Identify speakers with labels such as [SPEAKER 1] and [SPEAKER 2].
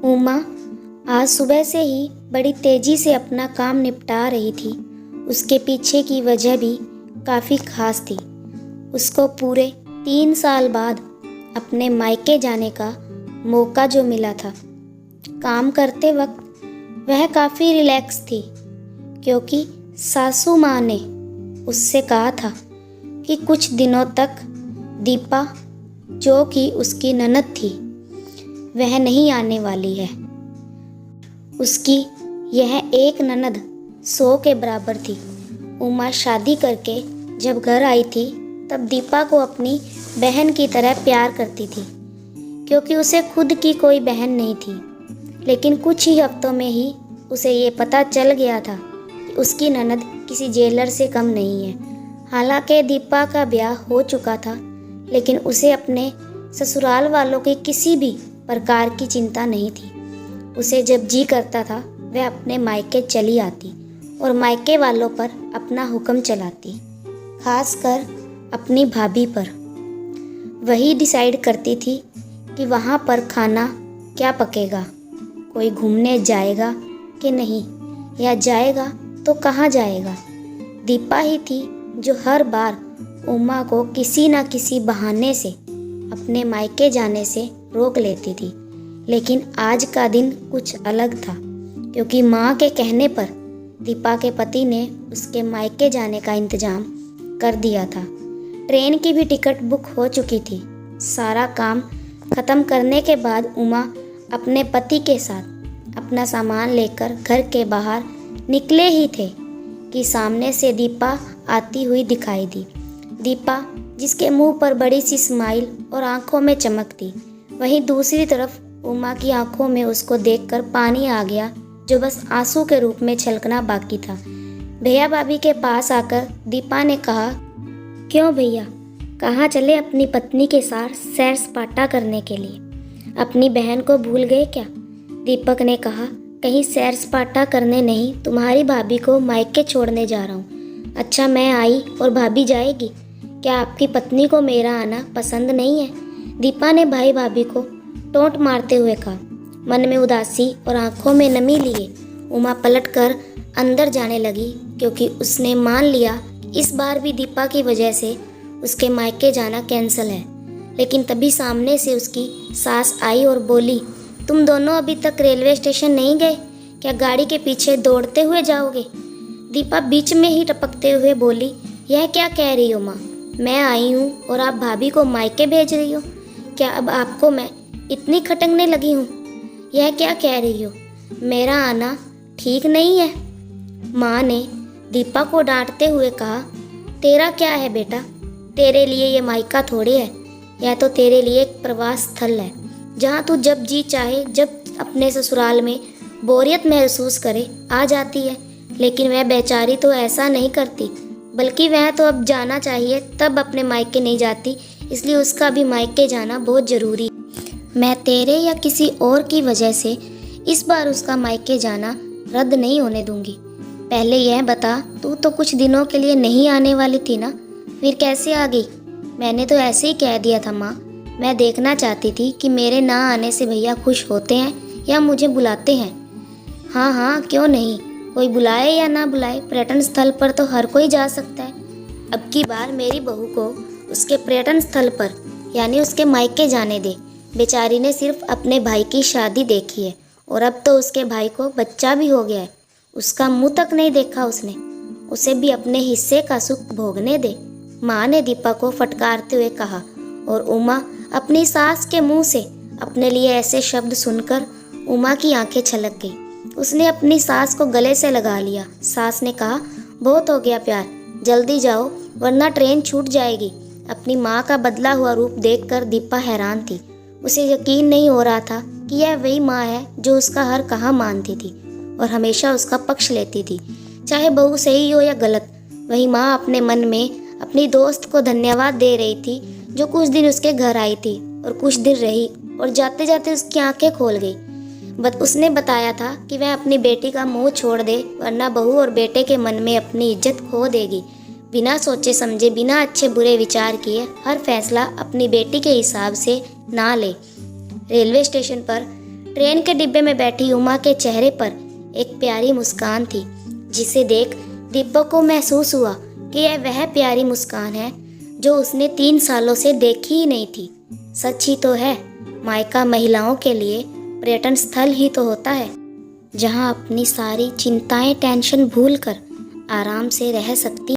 [SPEAKER 1] उमा आज सुबह से ही बड़ी तेजी से अपना काम निपटा रही थी। उसके पीछे की वजह भी काफ़ी खास थी। उसको पूरे 3 साल बाद अपने मायके जाने का मौका जो मिला था। काम करते वक्त वह काफ़ी रिलैक्स थी, क्योंकि सासू माँ ने उससे कहा था कि कुछ दिनों तक दीपा, जो कि उसकी ननद थी, वह नहीं आने वाली है। उसकी यह एक ननद 100 के बराबर थी। उमा शादी करके जब घर आई थी तब दीपा को अपनी बहन की तरह प्यार करती थी, क्योंकि उसे खुद की कोई बहन नहीं थी। लेकिन कुछ ही हफ्तों में ही उसे ये पता चल गया था कि उसकी ननद किसी जेलर से कम नहीं है। हालांकि दीपा का ब्याह हो चुका था, लेकिन उसे अपने ससुराल वालों की किसी भी प्रकार की चिंता नहीं थी। उसे जब जी करता था वह अपने मायके चली आती और मायके वालों पर अपना हुक्म चलाती, खासकर अपनी भाभी पर। वही डिसाइड करती थी कि वहाँ पर खाना क्या पकेगा, कोई घूमने जाएगा कि नहीं, या जाएगा तो कहाँ जाएगा। दीपा ही थी जो हर बार उमा को किसी न किसी बहाने से अपने मायके जाने से रोक लेती थी। लेकिन आज का दिन कुछ अलग था, क्योंकि माँ के कहने पर दीपा के पति ने उसके मायके जाने का इंतज़ाम कर दिया था। ट्रेन की भी टिकट बुक हो चुकी थी। सारा काम ख़त्म करने के बाद उमा अपने पति के साथ अपना सामान लेकर घर के बाहर निकले ही थे कि सामने से दीपा आती हुई दिखाई दी। दीपा, जिसके मुंह पर बड़ी सी स्माइल और आंखों में चमक थी। वहीं दूसरी तरफ उमा की आंखों में उसको देखकर पानी आ गया, जो बस आंसू के रूप में छलकना बाकी था। भैया भाभी के पास आकर दीपा ने कहा, क्यों भैया, कहाँ चले अपनी पत्नी के साथ सैर सपाटा करने के लिए? अपनी बहन को भूल गए क्या? दीपक ने कहा, कहीं सैर सपाटा करने नहीं, तुम्हारी भाभी को मायके छोड़ने जा रहा हूँ। अच्छा, मैं आई और भाभी जाएगी? क्या आपकी पत्नी को मेरा आना पसंद नहीं है? दीपा ने भाई भाभी को टोंट मारते हुए कहा। मन में उदासी और आंखों में नमी लिए उमा पलटकर अंदर जाने लगी, क्योंकि उसने मान लिया इस बार भी दीपा की वजह से उसके मायके जाना कैंसिल है। लेकिन तभी सामने से उसकी सास आई और बोली, तुम दोनों अभी तक रेलवे स्टेशन नहीं गए? क्या गाड़ी के पीछे दौड़ते हुए जाओगे? दीपा बीच में ही टपकते हुए बोली, यह क्या कह रही हो माँ? मैं आई हूँ और आप भाभी को मायके भेज रही हो? क्या अब आपको मैं इतनी खटकने लगी हूँ? यह क्या कह रही हो? मेरा आना ठीक नहीं है? माँ ने दीपा को डांटते हुए कहा, तेरा क्या है बेटा? तेरे लिए ये मायका थोड़ी है, यह तो तेरे लिए एक प्रवास स्थल है, जहाँ तू जब जी चाहे, जब अपने ससुराल में बोरियत महसूस करे, आ जाती है। लेकिन वह बेचारी तो ऐसा नहीं करती, बल्कि वह तो अब जाना चाहिए तब अपने मायके नहीं जाती, इसलिए उसका भी मायके जाना बहुत ज़रूरी है। मैं तेरे या किसी और की वजह से इस बार उसका मायके जाना रद्द नहीं होने दूंगी। पहले यह बता, तू तो कुछ दिनों के लिए नहीं आने वाली थी ना, फिर कैसे आ गई? मैंने तो ऐसे ही कह दिया था माँ। मैं देखना चाहती थी कि मेरे ना आने से भैया खुश होते हैं या मुझे बुलाते हैं। हाँ हाँ, क्यों नहीं, कोई बुलाए या ना बुलाए, पर्यटन स्थल पर तो हर कोई जा सकता है। अब की बार मेरी बहू को उसके पर्यटन स्थल पर, यानी उसके मायके जाने दे। बेचारी ने सिर्फ अपने भाई की शादी देखी है और अब तो उसके भाई को बच्चा भी हो गया है। उसका मुंह तक नहीं देखा उसने। उसे भी अपने हिस्से का सुख भोगने दे, माँ ने दीपा को फटकारते हुए कहा। और उमा अपनी सास के मुंह से अपने लिए ऐसे शब्द सुनकर उमा की आंखें छलक गई। उसने अपनी सास को गले से लगा लिया। सास ने कहा, बहुत हो गया प्यार, जल्दी जाओ वरना ट्रेन छूट जाएगी। अपनी माँ का बदला हुआ रूप देखकर दीपा हैरान थी। उसे यकीन नहीं हो रहा था कि यह वही माँ है जो उसका हर कहा मानती थी और हमेशा उसका पक्ष लेती थी, चाहे बहू सही हो या गलत। वही माँ अपने मन में अपनी दोस्त को धन्यवाद दे रही थी, जो कुछ दिन उसके घर आई थी और कुछ दिन रही और जाते जाते उसकी आंखें खोल गई। उसने बताया था कि वह अपनी बेटी का मुंह छोड़ दे, वरना बहू और बेटे के मन में अपनी इज्जत खो देगी। बिना सोचे समझे, बिना अच्छे बुरे विचार किए हर फैसला अपनी बेटी के हिसाब से ना ले। रेलवे स्टेशन पर ट्रेन के डिब्बे में बैठी उमा के चेहरे पर एक प्यारी मुस्कान थी, जिसे देख दीपक को महसूस हुआ कि यह वह प्यारी मुस्कान है जो उसने 3 सालों से देखी ही नहीं थी। सच ही तो है, मायका महिलाओं के लिए पर्यटन स्थल ही तो होता है, जहां अपनी सारी चिंताएं टेंशन भूलकर आराम से रह सकती